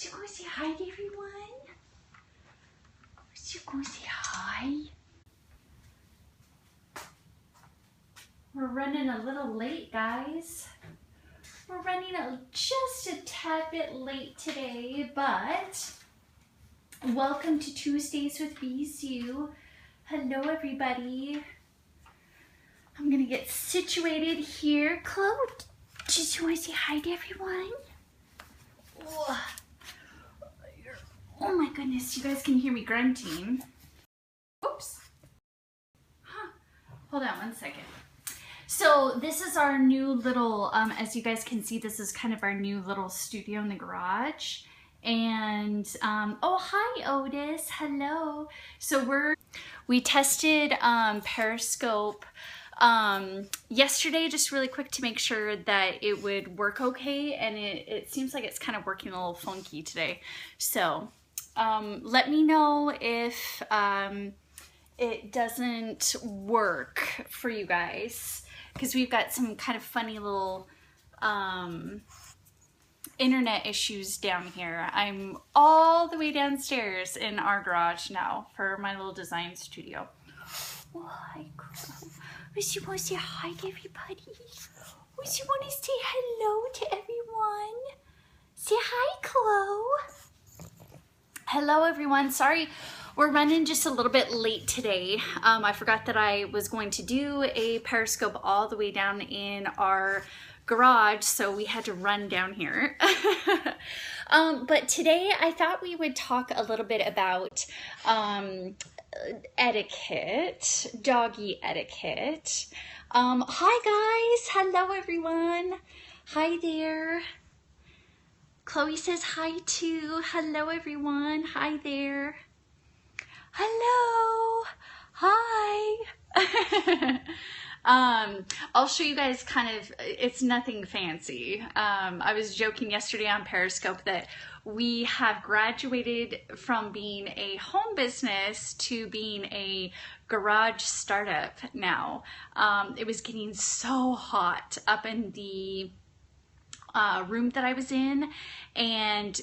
Who's gonna say hi to everyone? Who's gonna say hi? We're running a little late, guys. We're running just a tad bit late today, but welcome to Tuesdays with Bisou. Hello, everybody. I'm gonna get situated here. Chloe, just want to say hi to everyone? Oh my goodness, you guys can hear me grunting. Oops. Huh. Hold on one second. So this is our new little, as you guys can see, this is kind of our new little studio in the garage. And, oh, hi Otis, hello. So we tested Periscope yesterday, just really quick to make sure that it would work okay. And it seems like it's kind of working a little funky today. So let me know if it doesn't work for you guys. Because we've got some kind of funny little internet issues down here. I'm all the way downstairs in our garage now for my little design studio. Oh, hi, Chloe. Does you want to say hi to everybody? Does you want to say hello to everyone? Say hi, Chloe. Hello, everyone. Sorry. We're running just a little bit late today. I forgot that I was going to do a Periscope all the way down in our garage, so we had to run down here. But today I thought we would talk a little bit about etiquette, doggy etiquette. Hi guys, hello everyone. Hi there. Chloe says hi too. Hello everyone. Hi there. Hello, hi. I'll show you guys kind of, it's nothing fancy. I was joking yesterday on Periscope that we have graduated from being a home business to being a garage startup now. It was getting so hot up in the room that I was in, and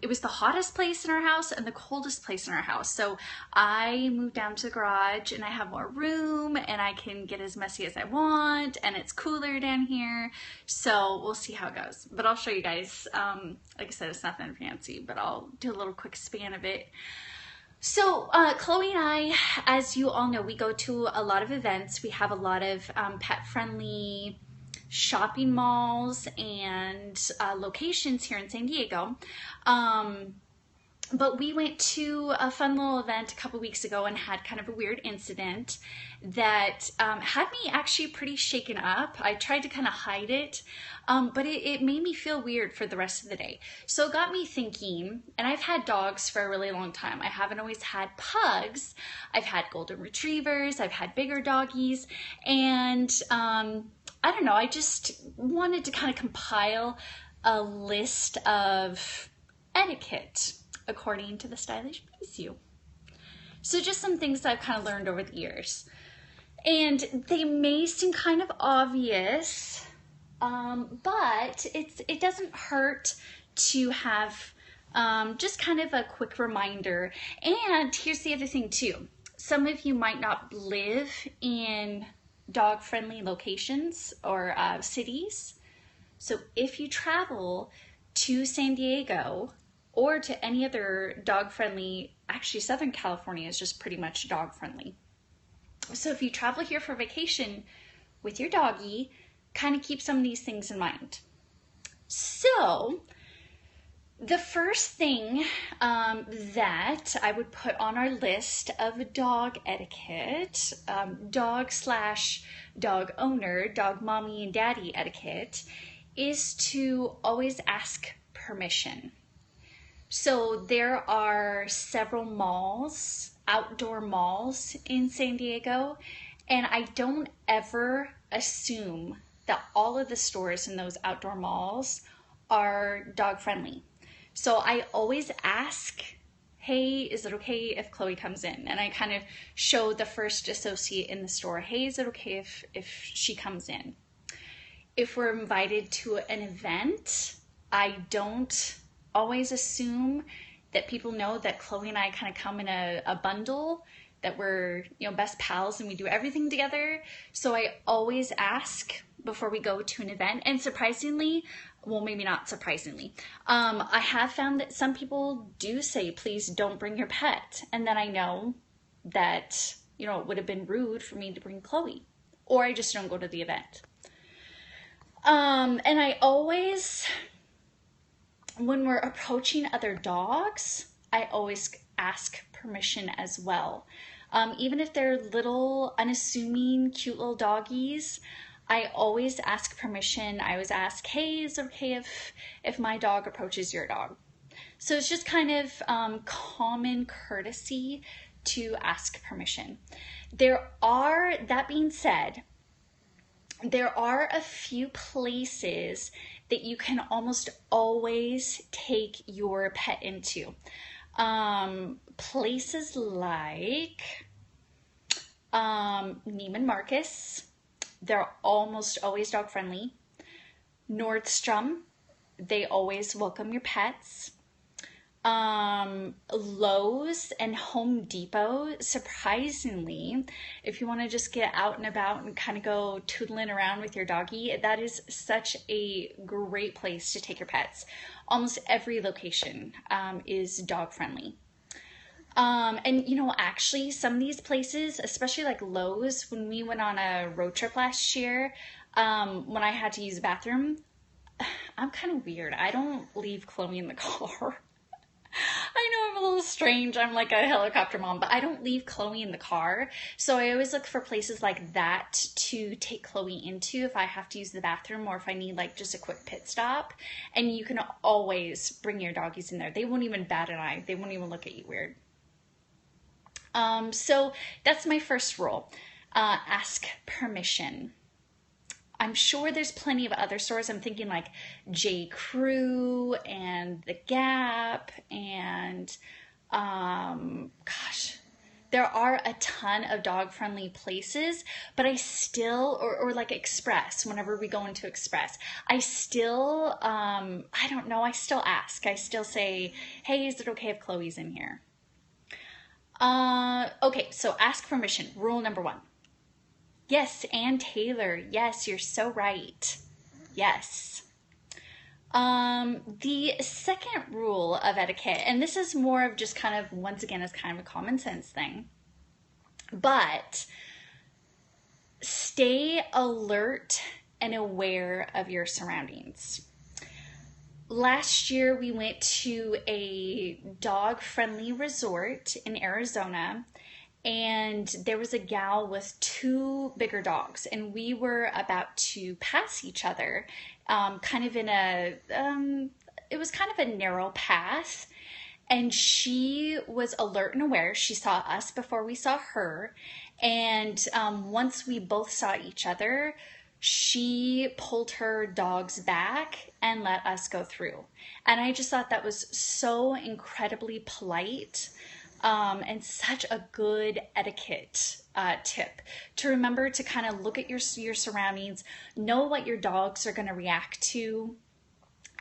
it was the hottest place in our house and the coldest place in our house. So I moved down to the garage and I have more room and I can get as messy as I want, and it's cooler down here. So we'll see how it goes, but I'll show you guys. Like I said, it's nothing fancy, but I'll do a little quick span of it. So Chloe and I, as you all know, we go to a lot of events. We have a lot of pet-friendly shopping malls and locations here in San Diego. But we went to a fun little event a couple weeks ago and had kind of a weird incident that had me actually pretty shaken up. I tried to kind of hide it, but it made me feel weird for the rest of the day. So it got me thinking, and I've had dogs for a really long time. I haven't always had pugs. I've had golden retrievers, I've had bigger doggies, and I don't know, I just wanted to kind of compile a list of etiquette according to the stylish Bisou. So just some things that I've kind of learned over the years. And they may seem kind of obvious, but it doesn't hurt to have just kind of a quick reminder. And here's the other thing too. Some of you might not live in dog-friendly locations or cities. So if you travel to San Diego or to any other dog-friendly, actually Southern California is just pretty much dog-friendly. So if you travel here for vacation with your doggy, kind of keep some of these things in mind. So the first thing that I would put on our list of dog etiquette, dog/dog owner, dog mommy and daddy etiquette, is to always ask permission. So there are several malls, outdoor malls in San Diego, and I don't ever assume that all of the stores in those outdoor malls are dog friendly. So I always ask, hey, is it okay if Chloe comes in? And I kind of show the first associate in the store, hey, is it okay if she comes in? If we're invited to an event, I don't always assume that people know that Chloe and I kind of come in a bundle, that we're, best pals and we do everything together. So I always ask before we go to an event. And surprisingly, well, maybe not surprisingly, I have found that some people do say, please don't bring your pet. And then I know that, it would have been rude for me to bring Chloe, or I just don't go to the event. And I always, when we're approaching other dogs, I always ask permission as well. Even if they're little, unassuming, cute little doggies, I always ask permission. I always ask, hey, is it okay if my dog approaches your dog? So it's just kind of common courtesy to ask permission. That being said, there are a few places that you can almost always take your pet into. Places like Neiman Marcus, they're almost always dog friendly. Nordstrom, they always welcome your pets. Lowe's and Home Depot, surprisingly, if you want to just get out and about and kind of go tootling around with your doggy, that is such a great place to take your pets. Almost every location is dog friendly. And actually some of these places, especially like Lowe's, when we went on a road trip last year, when I had to use the bathroom, I'm kind of weird. I don't leave Chloe in the car. I know I'm a little strange. I'm like a helicopter mom, but I don't leave Chloe in the car. So I always look for places like that to take Chloe into if I have to use the bathroom or if I need like just a quick pit stop. And you can always bring your doggies in there. They won't even bat an eye. They won't even look at you weird. So that's my first rule. Ask permission. I'm sure there's plenty of other stores. I'm thinking like J. Crew and The Gap and, there are a ton of dog-friendly places, but I still, or like Express, whenever we go into Express, I still, I don't know, I still ask. I still say, hey, is it okay if Chloe's in here? Okay, so ask permission. Rule number 1. Yes, Ann Taylor. Yes, you're so right. Yes. The second rule of etiquette, and this is more of just kind of, once again, is kind of a common sense thing, but stay alert and aware of your surroundings. Last year, we went to a dog-friendly resort in Arizona, and there was a gal with 2 bigger dogs, and we were about to pass each other, kind of in it was kind of a narrow path, and she was alert and aware. She saw us before we saw her, and once we both saw each other, she pulled her dogs back and let us go through. And I just thought that was so incredibly polite. And such a good etiquette tip to remember to kind of look at your surroundings, know what your dogs are going to react to.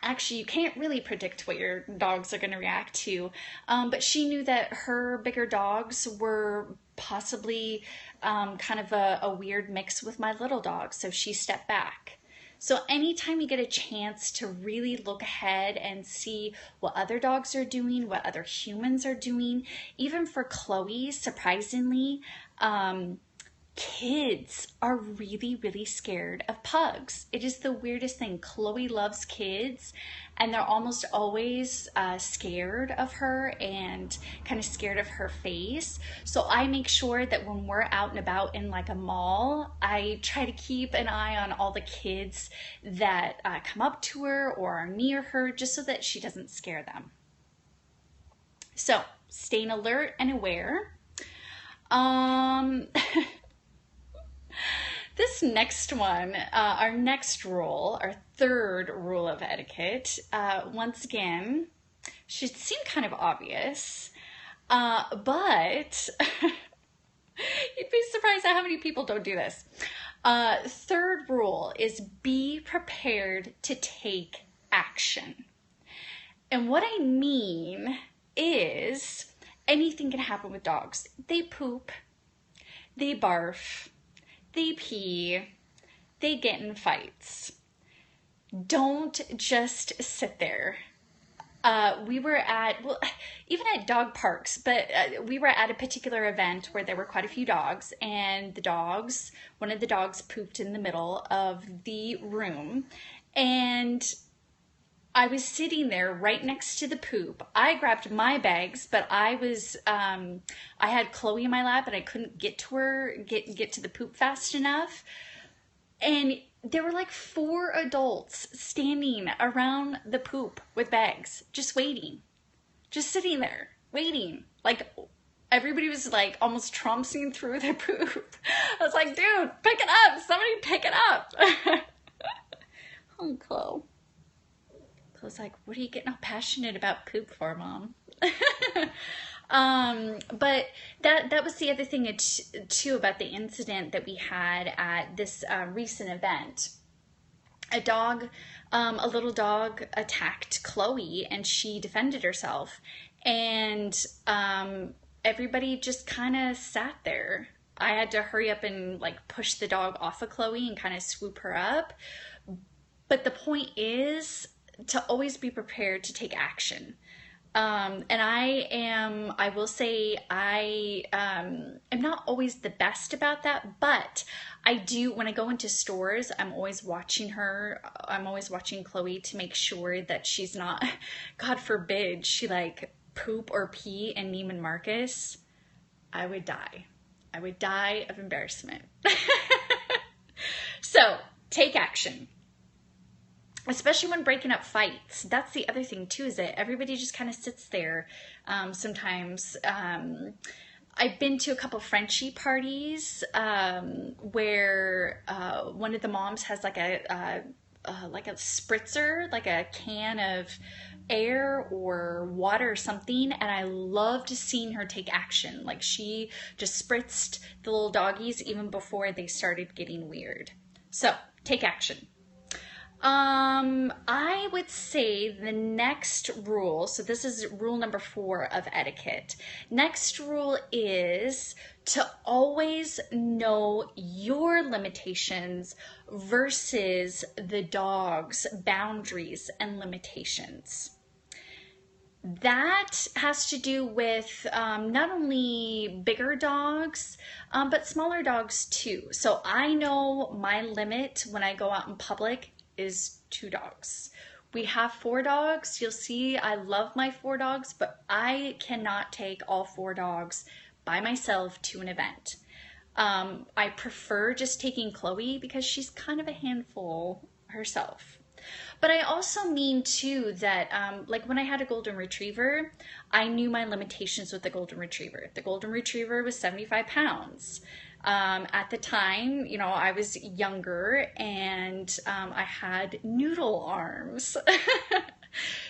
Actually, you can't really predict what your dogs are going to react to, but she knew that her bigger dogs were possibly kind of a weird mix with my little dog, so she stepped back. So anytime you get a chance to really look ahead and see what other dogs are doing, what other humans are doing, even for Chloe, surprisingly, kids are really, really scared of pugs. It is the weirdest thing. Chloe loves kids, and they're almost always scared of her and kind of scared of her face. So I make sure that when we're out and about in like a mall, I try to keep an eye on all the kids that come up to her or are near her, just so that she doesn't scare them. So staying alert and aware. This next one, our next rule, our third rule of etiquette, once again, should seem kind of obvious, but you'd be surprised at how many people don't do this. Third rule is be prepared to take action. And what I mean is anything can happen with dogs. They poop, they barf, they pee, they get in fights. Don't just sit there. We were at, well, even at dog parks, but we were at a particular event where there were quite a few dogs, and one of the dogs pooped in the middle of the room, and I was sitting there right next to the poop. I grabbed my bags, but I had Chloe in my lap and I couldn't get to her, get to the poop fast enough. And there were like 4 adults standing around the poop with bags, just waiting, just sitting there waiting. Like everybody was like almost trompsing through the poop. I was like, dude, pick it up. Somebody pick it up. Oh, Chloe. Chloe's like, what are you getting all passionate about poop for, Mom? But that was the other thing too about the incident that we had at this recent event. A little dog attacked Chloe and she defended herself, and everybody just kind of sat there. I had to hurry up and like push the dog off of Chloe and kind of swoop her up. But the point is to always be prepared to take action. And I will say I am not always the best about that, but I do, when I go into stores, I'm always watching her. I'm always watching Chloe to make sure that she's not, God forbid, she like poop or pee in Neiman Marcus. I would die. I would die of embarrassment. So take action. Especially when breaking up fights. That's the other thing too, is that everybody just kind of sits there. Sometimes I've been to a couple Frenchie parties where one of the moms has like a spritzer, like a can of air or water or something, and I loved seeing her take action. Like she just spritzed the little doggies even before they started getting weird. So take action. I would say the next rule, so this is rule number 4 of etiquette. Next rule is to always know your limitations versus the dog's boundaries and limitations. That has to do with not only bigger dogs, but smaller dogs too. So I know my limit when I go out in public is 2 dogs. We have 4 dogs. You'll see I love my 4 dogs, but I cannot take all 4 dogs by myself to an event. I prefer just taking Chloe because she's kind of a handful herself. But I also mean too that like when I had a golden retriever, I knew my limitations with the golden retriever. The golden retriever was 75 pounds. At the time, you know, I was younger and I had noodle arms.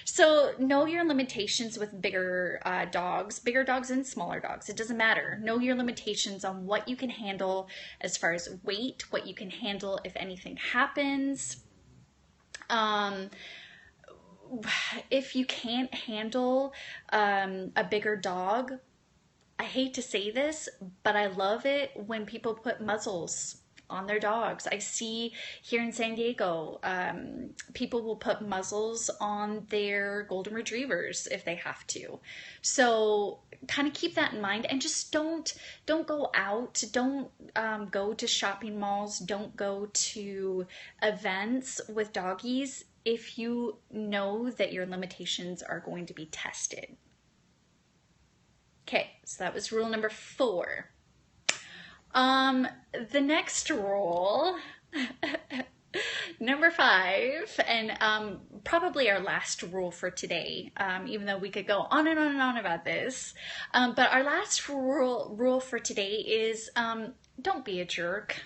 So know your limitations with bigger dogs and smaller dogs. It doesn't matter. Know your limitations on what you can handle as far as weight, what you can handle if anything happens. If you can't handle a bigger dog, I hate to say this, but I love it when people put muzzles on their dogs. I see here in San Diego, people will put muzzles on their golden retrievers if they have to. So kind of keep that in mind, and just don't go out. Don't go to shopping malls. Don't go to events with doggies if you know that your limitations are going to be tested. Okay, so that was rule number 4. The next rule, number 5, and probably our last rule for today, even though we could go on and on and on about this, but our last rule for today is don't be a jerk.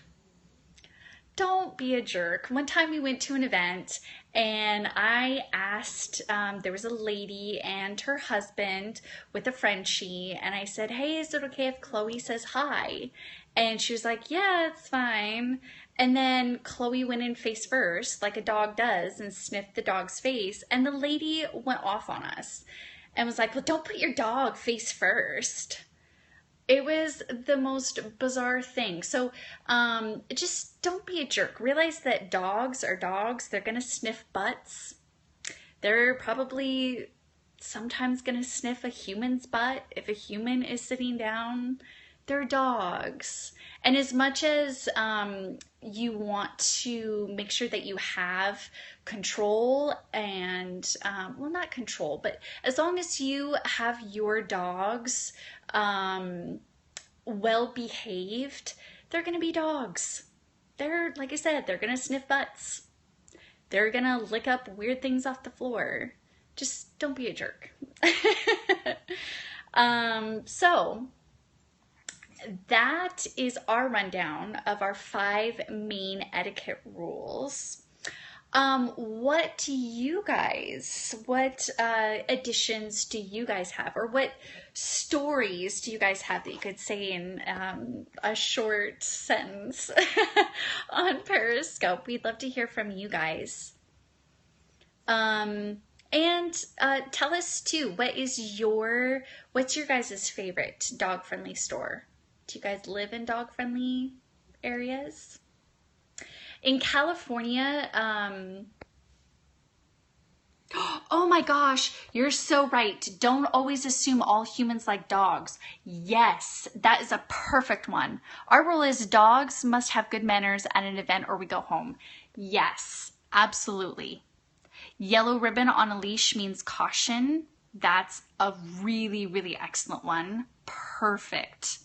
Don't be a jerk. One time we went to an event and I asked, there was a lady and her husband with a Frenchie, and I said, hey, is it okay if Chloe says hi? And she was like, yeah, it's fine. And then Chloe went in face first, like a dog does, and sniffed the dog's face. And the lady went off on us and was like, well, don't put your dog face first. It was the most bizarre thing. So just don't be a jerk. Realize that dogs are dogs. They're going to sniff butts. They're probably sometimes going to sniff a human's butt if a human is sitting down. They're dogs. And as much as you want to make sure that you have control and, well, not control, but as long as you have your dogs well behaved, they're going to be dogs. They're, like I said, they're going to sniff butts. They're going to lick up weird things off the floor. Just don't be a jerk. So that is our rundown of our 5 main etiquette rules. What do you guys, what additions do you guys have, or what stories do you guys have that you could say in a short sentence on Periscope? We'd love to hear from you guys. And tell us too, what's your guys' favorite dog-friendly store? Do you guys live in dog-friendly areas? In California, oh my gosh, you're so right. Don't always assume all humans like dogs. Yes, that is a perfect one. Our rule is dogs must have good manners at an event or we go home. Yes, absolutely. Yellow ribbon on a leash means caution. That's a really, really excellent one. Perfect.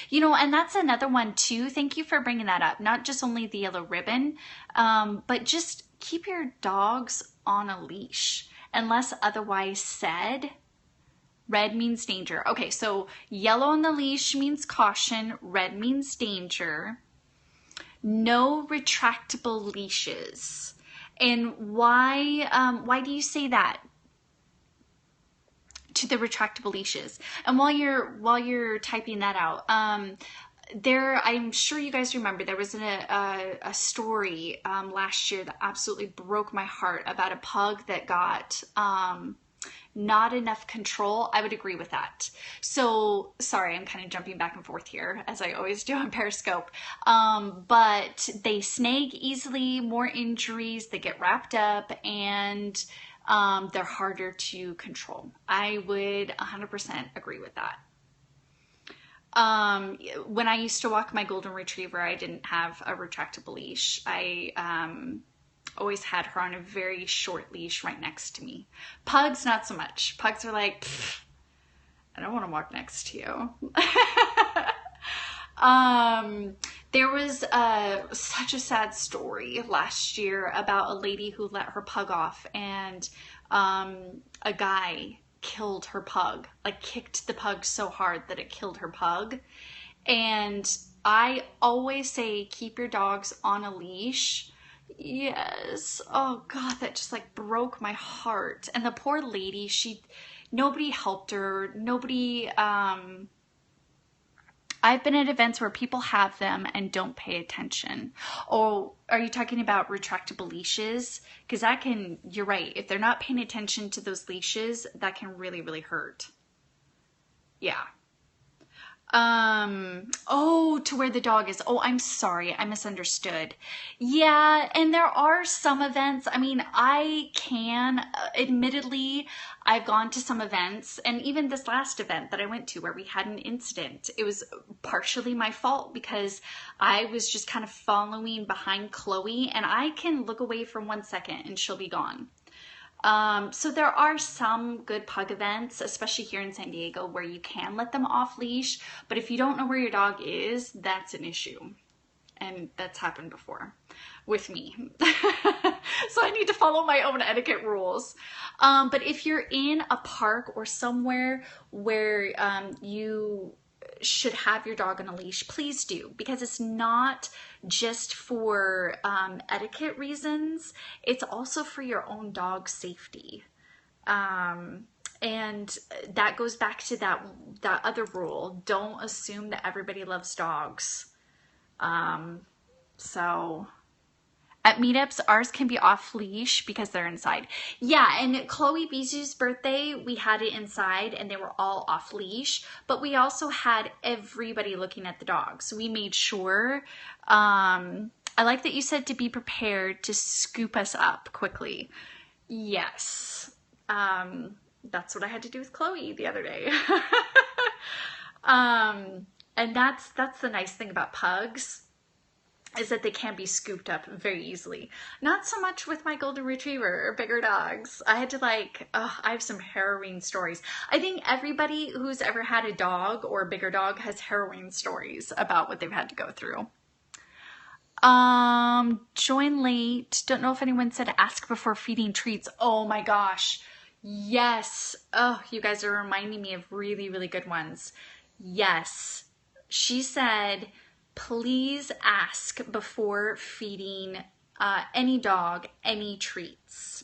You know, and that's another one too. Thank you for bringing that up. Not just only the yellow ribbon, but just keep your dogs on a leash unless otherwise said. Red means danger. Okay, so yellow on the leash means caution. Red means danger. No retractable leashes. And why do you say that? To the retractable leashes. And while you're typing that out, I'm sure you guys remember there was a story last year that absolutely broke my heart about a pug that got not enough control. I would agree with that. So sorry, I'm kind of jumping back and forth here as I always do on Periscope. But they snag easily, more injuries, they get wrapped up, and they're harder to control. I would 100% agree with that. When I used to walk my golden retriever, I didn't have a retractable leash. I always had her on a very short leash right next to me. Pugs, not so much. Pugs are like, I don't want to walk next to you. There was such a sad story last year about a lady who let her pug off, and a guy killed her pug, like kicked the pug so hard that it killed her pug. And I always say, keep your dogs on a leash. Yes. Oh God, that just like broke my heart. And the poor lady, nobody helped her. Nobody, I've been at events where people have them and don't pay attention. Oh, are you talking about retractable leashes? Because you're right. If they're not paying attention to those leashes, that can really, really hurt. Yeah. Oh, to where the dog is. Oh, I'm sorry. I misunderstood. Yeah, and there are some events. I mean, admittedly, I've gone to some events, and even this last event that I went to where we had an incident, it was partially my fault because I was just kind of following behind Chloe, and I can look away for 1 second and she'll be gone. So there are some good pug events, especially here in San Diego, where you can let them off leash, but if you don't know where your dog is, that's an issue. And that's happened before with me. So I need to follow my own etiquette rules. But if you're in a park or somewhere where you should have your dog on a leash, please do, because it's not just for etiquette reasons, it's also for your own dog's safety. And that goes back to that other rule. Don't assume that everybody loves dogs. So at meetups, ours can be off leash because they're inside. Yeah, and Chloe Bisou's birthday, we had it inside and they were all off leash, but we also had everybody looking at the dogs. So we made sure, I like that you said to be prepared to scoop us up quickly. Yes. That's what I had to do with Chloe the other day. And that's the nice thing about pugs, is that they can be scooped up very easily. Not so much with my golden retriever or bigger dogs. I had to I have some harrowing stories. I think everybody who's ever had a dog or a bigger dog has harrowing stories about what they've had to go through. Join late. Don't know if anyone said ask before feeding treats. Oh my gosh. Yes. Oh, you guys are reminding me of really, really good ones. Yes. She said, please ask before feeding any dog any treats.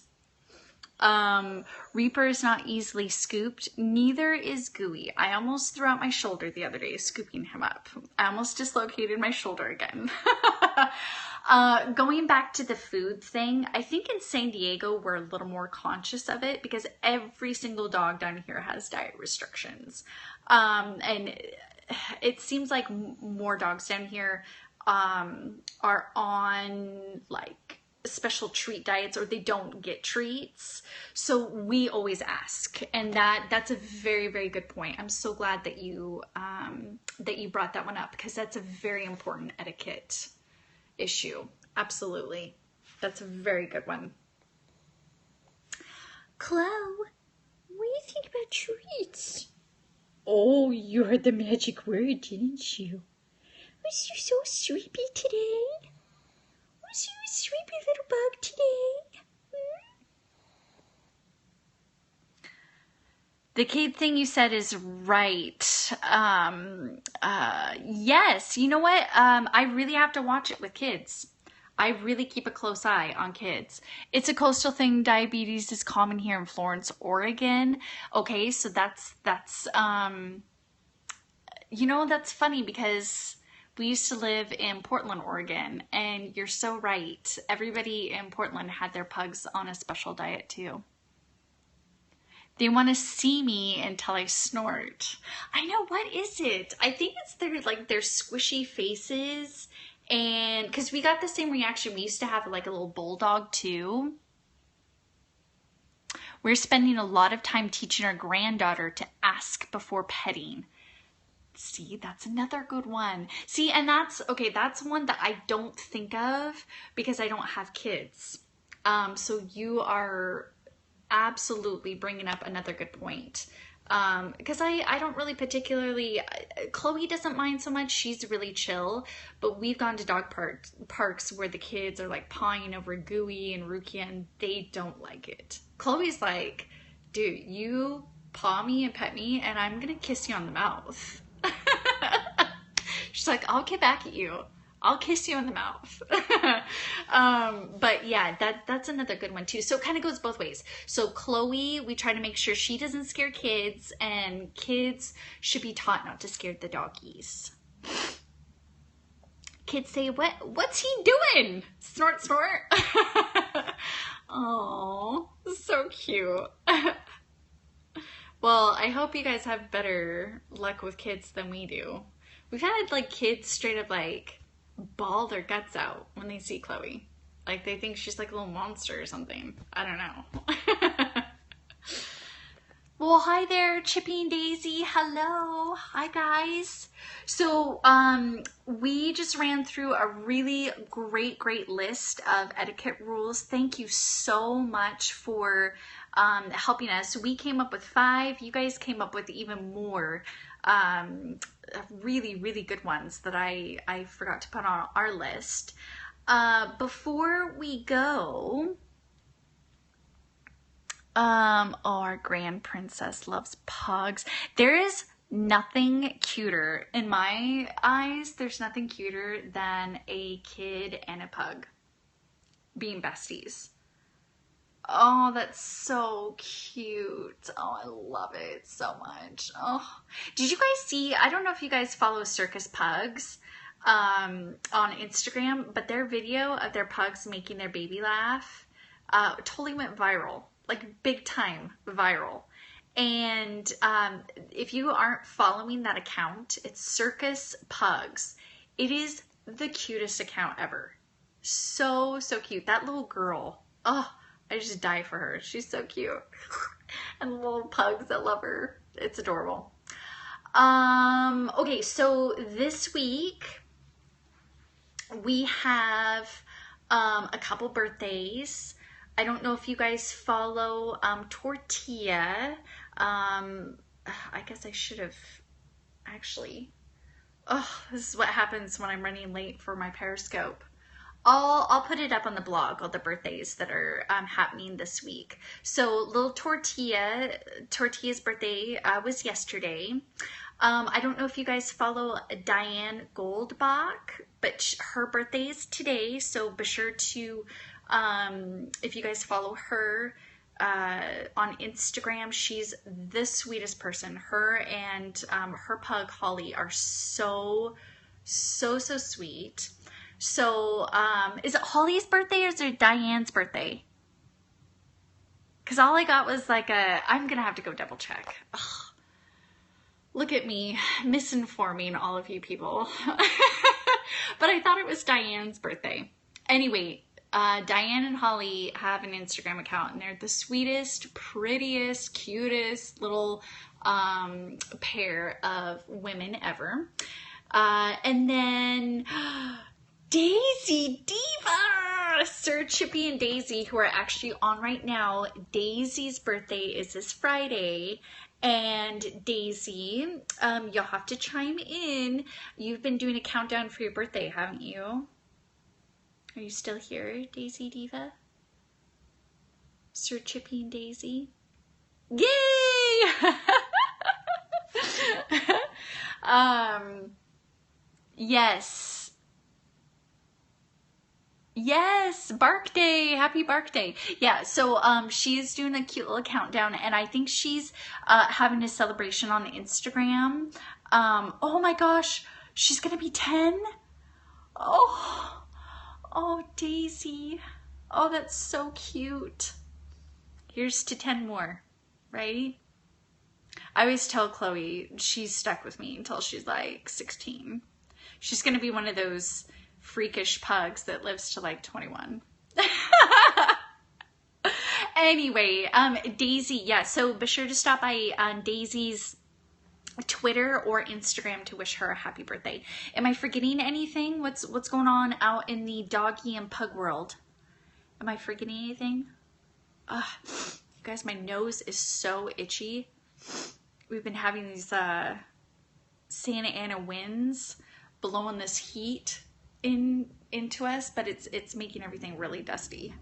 Reaper is not easily scooped. Neither is Gooey. I almost threw out my shoulder the other day scooping him up. I almost dislocated my shoulder again. Going back to the food thing, I think in San Diego we're a little more conscious of it because every single dog down here has diet restrictions. And it seems like more dogs down here are on special treat diets, or they don't get treats. So we always ask, and that's a very, very good point. I'm so glad that you brought that one up, because that's a very important etiquette issue. Absolutely. That's a very good one. Chloe, what do you think about treats? Oh, you heard the magic word, didn't you? Was you so sleepy today? Was you a sleepy little bug today? The kid thing you said is right. Yes, you know what? I really have to watch it with kids. I really keep a close eye on kids. It's a coastal thing. Diabetes is common here in Florence, Oregon. Okay, so that's you know, that's funny because we used to live in Portland, Oregon, and you're so right. Everybody in Portland had their pugs on a special diet too. They want to see me until I snort. I know, what is it? I think it's their squishy faces. And because we got the same reaction, we used to have a little bulldog too. We're spending a lot of time teaching our granddaughter to ask before petting. See, that's another good one. See, and that's one that I don't think of because I don't have kids. So you are absolutely bringing up another good point. Because I don't really particularly, Chloe doesn't mind so much. She's really chill, but we've gone to dog parks where the kids are pawing over Gooey and Rukia, and they don't like it. Chloe's like, dude, you paw me and pet me and I'm gonna kiss you on the mouth. She's like, I'll get back at you. I'll kiss you in the mouth. But yeah, that's another good one too. So it kind of goes both ways. So Chloe, we try to make sure she doesn't scare kids, and kids should be taught not to scare the doggies. Kids say, what's he doing? Snort, snort. Oh, so cute. Well, I hope you guys have better luck with kids than we do. We've had kids straight up bawl their guts out when they see Chloe. They think she's a little monster or something. I don't know. Well, hi there, Chippy and Daisy. Hello. Hi, guys. So we just ran through a really great list of etiquette rules. Thank you so much for helping us. We came up with 5. You guys came up with even more really good ones that I forgot to put on our list. Before we go, our grand princess loves pugs. There is nothing cuter in my eyes. There's nothing cuter than a kid and a pug being besties. Oh, that's so cute. Oh, I love it so much. Oh, did you guys see, I don't know if you guys follow Circus Pugs. on Instagram, but their video of their pugs making their baby laugh totally went viral, like big time viral. And if you aren't following that account, it's Circus Pugs. It is the cutest account ever. So, so cute. That little girl, oh, I just die for her. She's so cute. And the little pugs that love her. It's adorable. Okay, so this week we have a couple birthdays. I don't know if you guys follow Tortilla. I guess I should have actually. Oh, this is what happens when I'm running late for my Periscope. I'll put it up on the blog, all the birthdays that are happening this week. So little Tortilla's birthday was yesterday. I don't know if you guys follow Diane Goldbach, but her birthday is today. So be sure to, if you guys follow her on Instagram, she's the sweetest person. Her and her pug Holly are so sweet. So, is it Holly's birthday or is it Diane's birthday? Because all I got was like I'm going to have to go double check. Ugh. Look at me misinforming all of you people. But I thought it was Diane's birthday. Anyway, Diane and Holly have an Instagram account and they're the sweetest, prettiest, cutest little pair of women ever. And then Daisy Diva, Sir Chippy and Daisy, who are actually on right now. Daisy's birthday is this Friday. And Daisy, you'll have to chime in. You've been doing a countdown for your birthday, haven't you? Are you still here, Daisy Diva? Sir Chippy and Daisy? Yay! Yes. Yes, Bark Day. Happy Bark Day. Yeah, so she's doing a cute little countdown, and I think she's having a celebration on Instagram. Oh my gosh, she's gonna be 10. Oh, Daisy. Oh, that's so cute. Here's to 10 more, right? I always tell Chloe she's stuck with me until she's like 16. She's gonna be one of those freakish pugs that lives to like 21. Anyway, Daisy, yeah, so be sure to stop by Daisy's Twitter or Instagram to wish her a happy birthday. Am I forgetting anything? What's going on out in the doggy and pug world? Am I forgetting anything? You guys, my nose is so itchy. We've been having these Santa Ana winds blowing this heat into us, but it's making everything really dusty.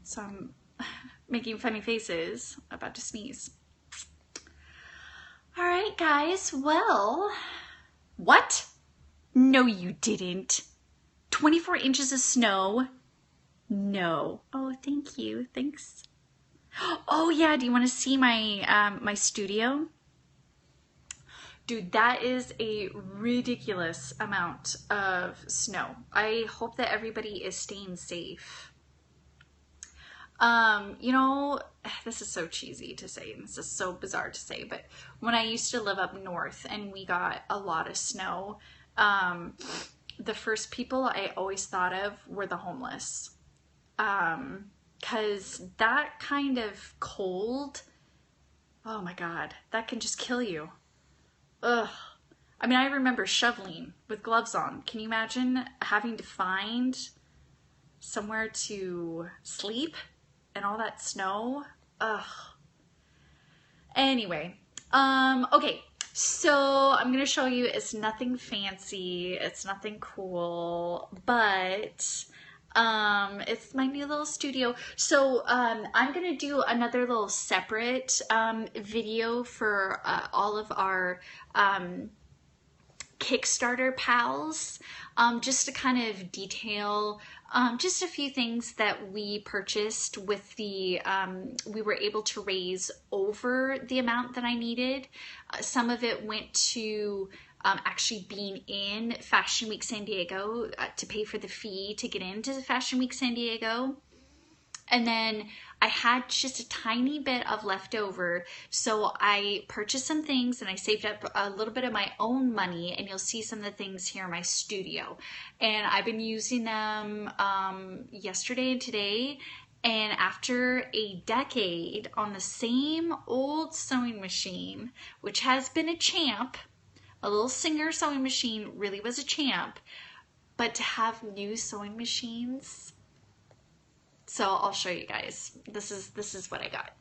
So I'm making funny faces, about to sneeze. All right, guys. Well, what? No, you didn't. 24 inches of snow? No. Oh, thank you. Thanks. Oh yeah, do you want to see my my studio? Dude, that is a ridiculous amount of snow. I hope that everybody is staying safe. You know, this is so cheesy to say, and this is so bizarre to say, but when I used to live up north and we got a lot of snow, the first people I always thought of were the homeless. 'Cause that kind of cold, oh my God, that can just kill you. Ugh. I mean, I remember shoveling with gloves on. Can you imagine having to find somewhere to sleep and all that snow? Ugh. Anyway, okay. So I'm going to show you, it's nothing fancy. It's nothing cool, but it's my new little studio. So I'm gonna do another little separate video for all of our Kickstarter pals, just to kind of detail just a few things that we purchased with the we were able to raise over the amount that I needed. Some of it went to actually being in Fashion Week San Diego to pay for the fee to get into Fashion Week San Diego. And then I had just a tiny bit of leftover, so I purchased some things and I saved up a little bit of my own money, and you'll see some of the things here in my studio. And I've been using them yesterday and today, and after a decade on the same old sewing machine, which has been a champ, a little Singer sewing machine really was a champ, but to have new sewing machines... So I'll show you guys. This is what I got.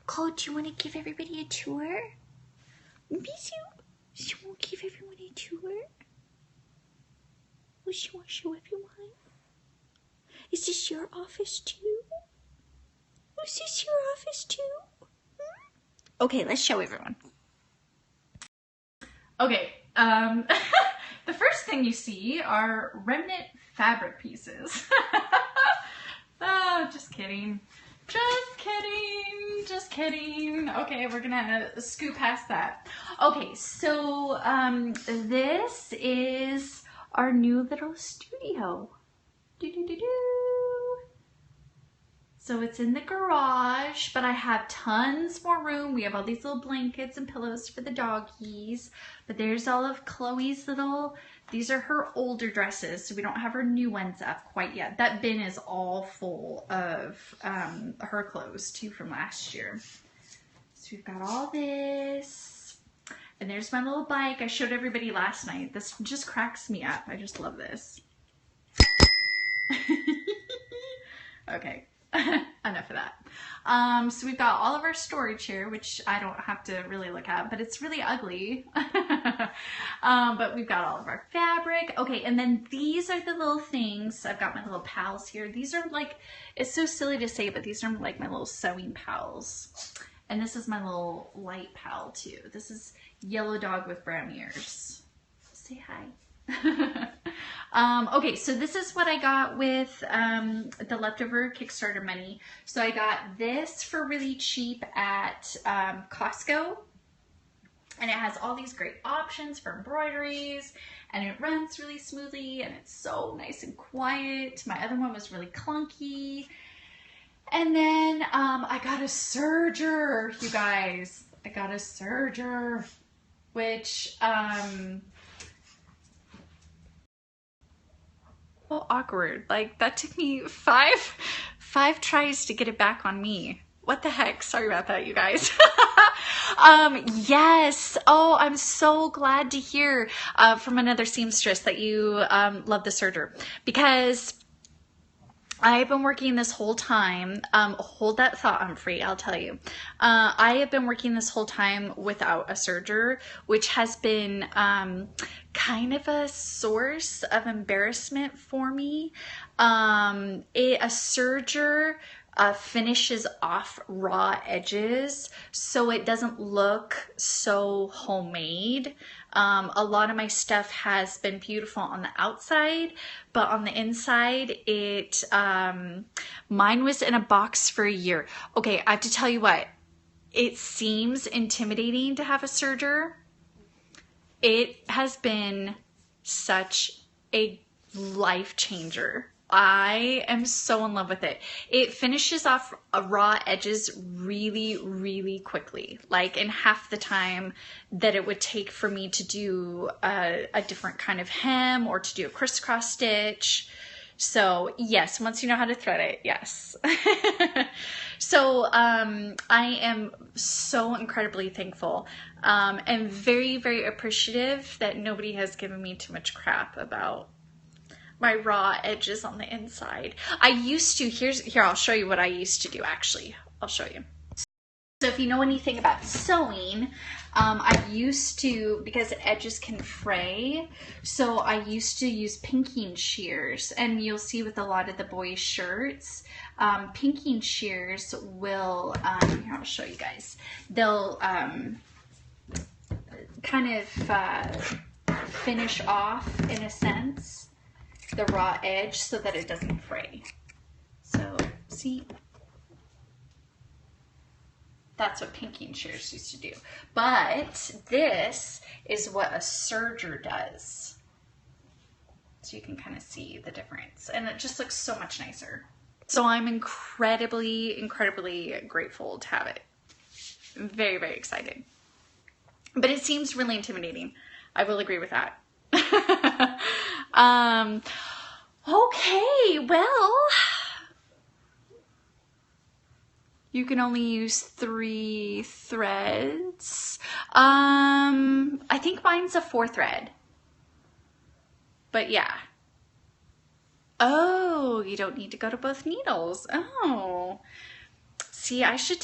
Cole, do you want to give everybody a tour? Bisou, do you want to give everyone a tour? Would you want to show everyone? Is this your office too? Is this your office too? Okay, let's show everyone. Okay, the first thing you see are remnant fabric pieces. Oh, just kidding. Just kidding. Just kidding. Okay, we're gonna scoot past that. Okay, so this is our new little studio. So it's in the garage, but I have tons more room. We have all these little blankets and pillows for the doggies. But there's all of Chloe's little, these are her older dresses, so we don't have her new ones up quite yet. That bin is all full of her clothes too from last year. So we've got all this. And there's my little bike I showed everybody last night. This just cracks me up. I just love this. Okay. Enough of that. So we've got all of our storage here, which I don't have to really look at, but it's really ugly. But we've got all of our fabric. Okay, and then these are the little things. I've got my little pals here. These are like, it's so silly to say, but these are like my little sewing pals. And this is my little light pal too. This is Yellow Dog with brown ears. Say hi. Okay, so this is what I got with the leftover Kickstarter money. So I got this for really cheap at Costco, and it has all these great options for embroideries, and it runs really smoothly, and it's so nice and quiet. My other one was really clunky. And then I got a serger, you guys. I got a serger, which so awkward. Like, that took me five tries to get it back on me. What the heck? Sorry about that, you guys. Yes. Oh, I'm so glad to hear from another seamstress that you love the serger, because I've been working this whole time, hold that thought, Humphrey, I'll tell you. I have been working this whole time without a serger, which has been kind of a source of embarrassment for me. A serger finishes off raw edges so it doesn't look so homemade. A lot of my stuff has been beautiful on the outside, but on the inside, mine was in a box for a year. Okay, I have to tell you what, it seems intimidating to have a serger. It has been such a life changer. I am so in love with it. It finishes off raw edges really, really quickly, like in half the time that it would take for me to do a different kind of hem or to do a crisscross stitch. So yes, once you know how to thread it, yes. So I am so incredibly thankful and very, very appreciative that nobody has given me too much crap about my raw edges on the inside. I used to, here, I'll show you what I used to do actually. I'll show you. So if you know anything about sewing, I used to, because edges can fray, so I used to use pinking shears, and you'll see with a lot of the boys' shirts, pinking shears will, here I'll show you guys, they'll kind of finish off, in a sense, the raw edge so that it doesn't fray. So see, That's what pinking shears used to do. But this is what a serger does. So you can kind of see the difference. And it just looks so much nicer. So I'm incredibly, incredibly grateful to have it. I'm very, very excited. But it seems really intimidating. I will agree with that. Okay, well, you can only use 3 threads. I think mine's a 4 thread. But yeah. Oh, you don't need to go to both needles. Oh. See, I should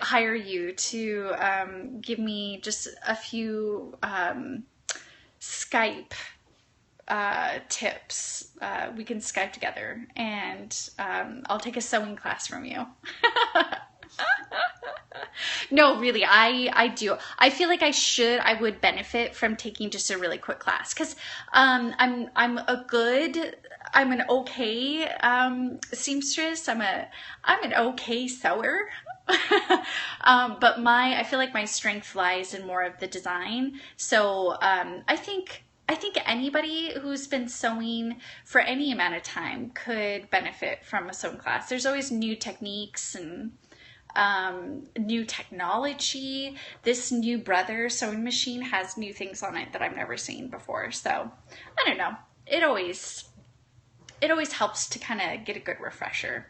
hire you to give me just a few Skype tips. We can Skype together, and I'll take a sewing class from you. No, really, I do. I feel like I would benefit from taking just a really quick class, because I'm an okay seamstress. I'm an okay sewer. But I feel like my strength lies in more of the design. So I think anybody who's been sewing for any amount of time could benefit from a sewing class. There's always new techniques and new technology. This new Brother sewing machine has new things on it that I've never seen before. So I don't know. It always helps to kind of get a good refresher.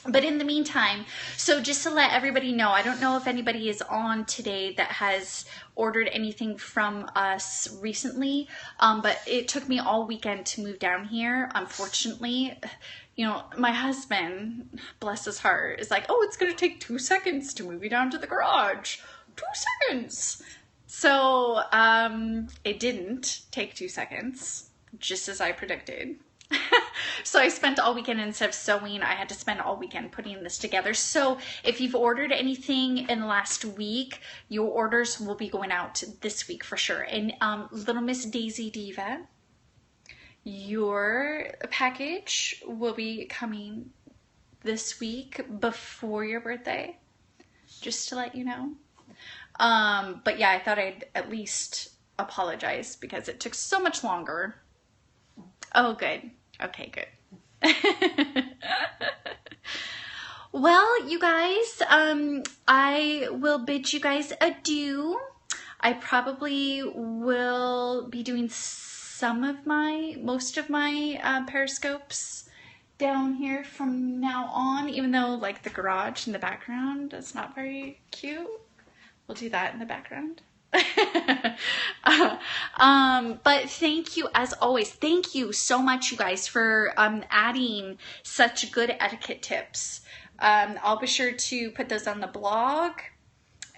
But in the meantime, so just to let everybody know, I don't know if anybody is on today that has ordered anything from us recently, but it took me all weekend to move down here. Unfortunately, you know, my husband, bless his heart, is like, oh, it's going to take 2 seconds to move you down to the garage. 2 seconds. So it didn't take 2 seconds, just as I predicted. So I spent all weekend, instead of sewing, I had to spend all weekend putting this together. So if you've ordered anything in the last week, your orders will be going out this week for sure. And Little Miss Daisy Diva, your package will be coming this week before your birthday, just to let you know. But yeah, I thought I'd at least apologize because it took so much longer. Oh, good. Okay, good. Well, you guys, I will bid you guys adieu. I probably will be doing most of my Periscopes down here from now on, even though like the garage in the background is not very cute. We'll do that in the background. But thank you, as always. Thank you so much, you guys, for adding such good etiquette tips. I'll be sure to put those on the blog.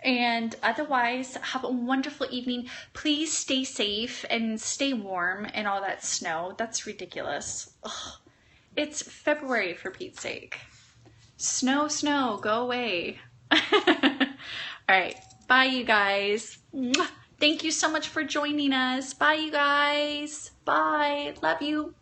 And otherwise, have a wonderful evening. Please stay safe and stay warm and all that snow. That's ridiculous. Ugh. It's February, for Pete's sake. Snow, snow, go away. All right. Bye, you guys. Thank you so much for joining us. Bye, you guys. Bye. Love you.